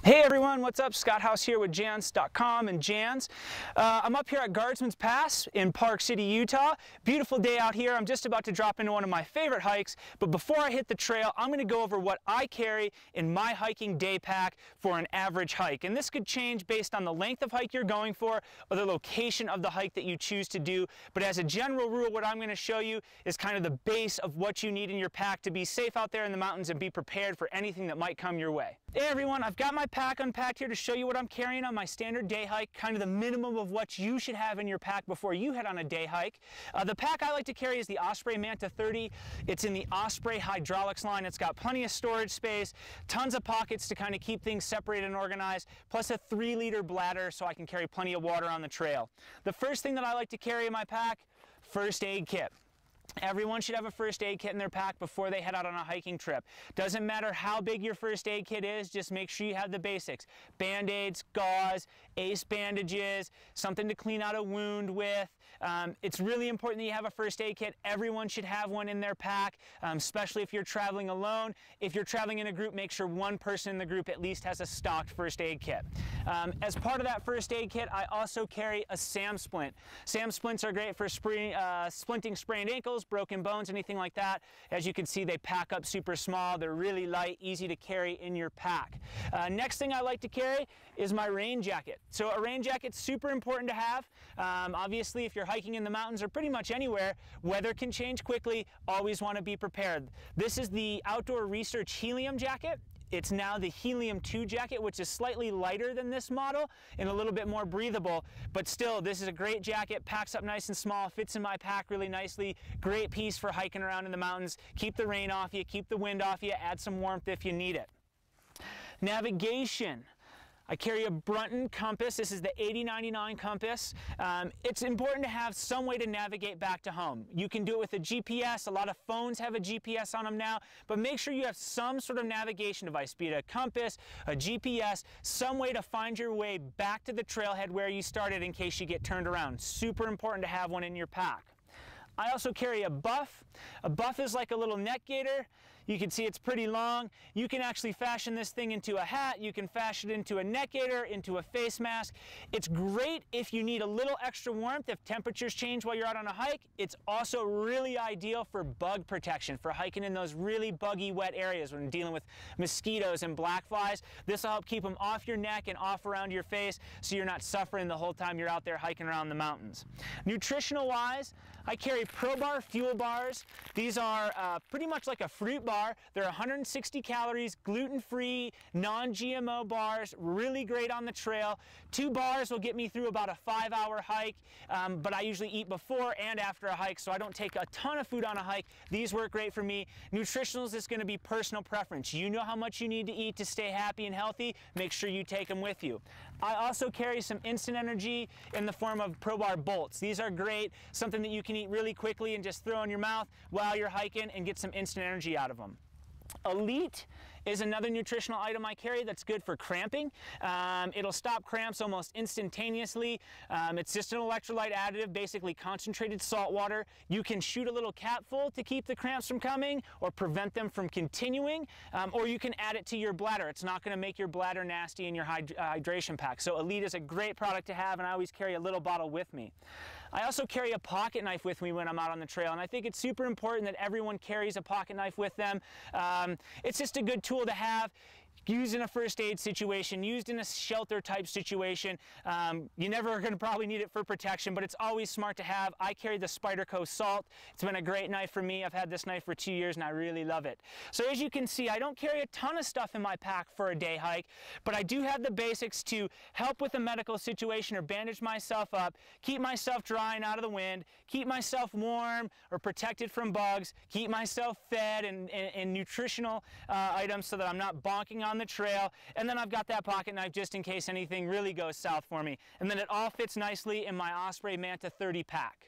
Hey everyone, what's up? Scott House here with Jans.com and Jans. I'm up here at Guardsman's Pass in Park City, Utah. Beautiful day out here. I'm just about to drop into one of my favorite hikes, but before I hit the trail, I'm going to go over what I carry in my hiking day pack for an average hike. And this could change based on the length of hike you're going for or the location of the hike that you choose to do. But as a general rule, what I'm going to show you is kind of the base of what you need in your pack to be safe out there in the mountains and be prepared for anything that might come your way. Hey everyone, I've got my pack unpacked here to show you what I'm carrying on my standard day hike, kind of the minimum of what you should have in your pack before you head on a day hike. The pack I like to carry is the Osprey Manta 30. It's in the Osprey hydraulics line. It's got plenty of storage space, tons of pockets to kind of keep things separated and organized, plus a 3-liter bladder so I can carry plenty of water on the trail. The first thing that I like to carry in my pack, first aid kit. Everyone should have a first aid kit in their pack before they head out on a hiking trip. Doesn't matter how big your first aid kit is, just make sure you have the basics. Band-aids, gauze, ace bandages, something to clean out a wound with. It's really important that you have a first aid kit. Everyone should have one in their pack, especially if you're traveling alone. If you're traveling in a group, make sure one person in the group at least has a stocked first aid kit. As part of that first aid kit, I also carry a SAM splint. SAM splints are great for splinting sprained ankles, broken bones, anything like that. As you can see, they pack up super small. They're really light, easy to carry in your pack. Next thing I like to carry is my rain jacket. So a rain jacket's super important to have. Obviously, if you're hiking in the mountains or pretty much anywhere, weather can change quickly. Always want to be prepared. This is the Outdoor Research Helium jacket. It's now the Helium 2 jacket, which is slightly lighter than this model and a little bit more breathable, but still, this is a great jacket, packs up nice and small, fits in my pack really nicely, great piece for hiking around in the mountains. Keep the rain off you, keep the wind off you, add some warmth if you need it. Navigation. I carry a Brunton compass. This is the 8099 compass. It's important to have some way to navigate back to home. You can do it with a GPS. A lot of phones have a GPS on them now, but make sure you have some sort of navigation device, be it a compass, a GPS, some way to find your way back to the trailhead where you started in case you get turned around. Super important to have one in your pack. I also carry a buff. A buff is like a little neck gaiter. You can see it's pretty long. You can actually fashion this thing into a hat. You can fashion it into a neck gaiter, into a face mask. It's great if you need a little extra warmth, if temperatures change while you're out on a hike. It's also really ideal for bug protection, for hiking in those really buggy, wet areas when dealing with mosquitoes and black flies. This will help keep them off your neck and off around your face so you're not suffering the whole time you're out there hiking around the mountains. Nutritional wise, I carry ProBar fuel bars. These are pretty much like a fruit bar. They're 160 calories, gluten-free, non-GMO bars, really great on the trail. 2 bars will get me through about a 5-hour hike, but I usually eat before and after a hike, so I don't take a ton of food on a hike. These work great for me. Nutritionals is going to be personal preference. You know how much you need to eat to stay happy and healthy. Make sure you take them with you. I also carry some instant energy in the form of ProBar bolts. These are great, something that you can eat really quickly and just throw in your mouth while you're hiking and get some instant energy out of them. Elite is another nutritional item I carry that's good for cramping. It'll stop cramps almost instantaneously. It's just an electrolyte additive, basically concentrated salt water. You can shoot a little capful to keep the cramps from coming or prevent them from continuing, or you can add it to your bladder. It's not going to make your bladder nasty in your hydration pack. So Elite is a great product to have, and I always carry a little bottle with me. I also carry a pocket knife with me when I'm out on the trail, and I think it's super important that everyone carries a pocket knife with them. It's just a good tool to have. Used in a first aid situation, used in a shelter type situation. You never are going to probably need it for protection, but it's always smart to have. I carry the Spyderco Salt. It's been a great knife for me. I've had this knife for 2 years and I really love it. So as you can see, I don't carry a ton of stuff in my pack for a day hike, but I do have the basics to help with a medical situation or bandage myself up, keep myself dry and out of the wind, keep myself warm or protected from bugs, keep myself fed and nutritional items so that I'm not bonking on the trail, and then I've got that pocket knife just in case anything really goes south for me. And then it all fits nicely in my Osprey Manta 30 pack.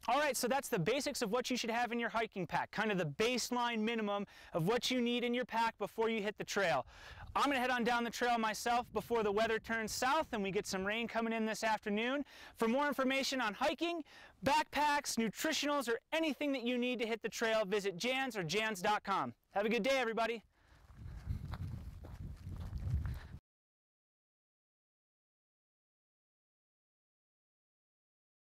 Alright, so that's the basics of what you should have in your hiking pack, kind of the baseline minimum of what you need in your pack before you hit the trail. I'm going to head on down the trail myself before the weather turns south and we get some rain coming in this afternoon. For more information on hiking, backpacks, nutritionals, or anything that you need to hit the trail, visit Jans or Jans.com. Have a good day, everybody.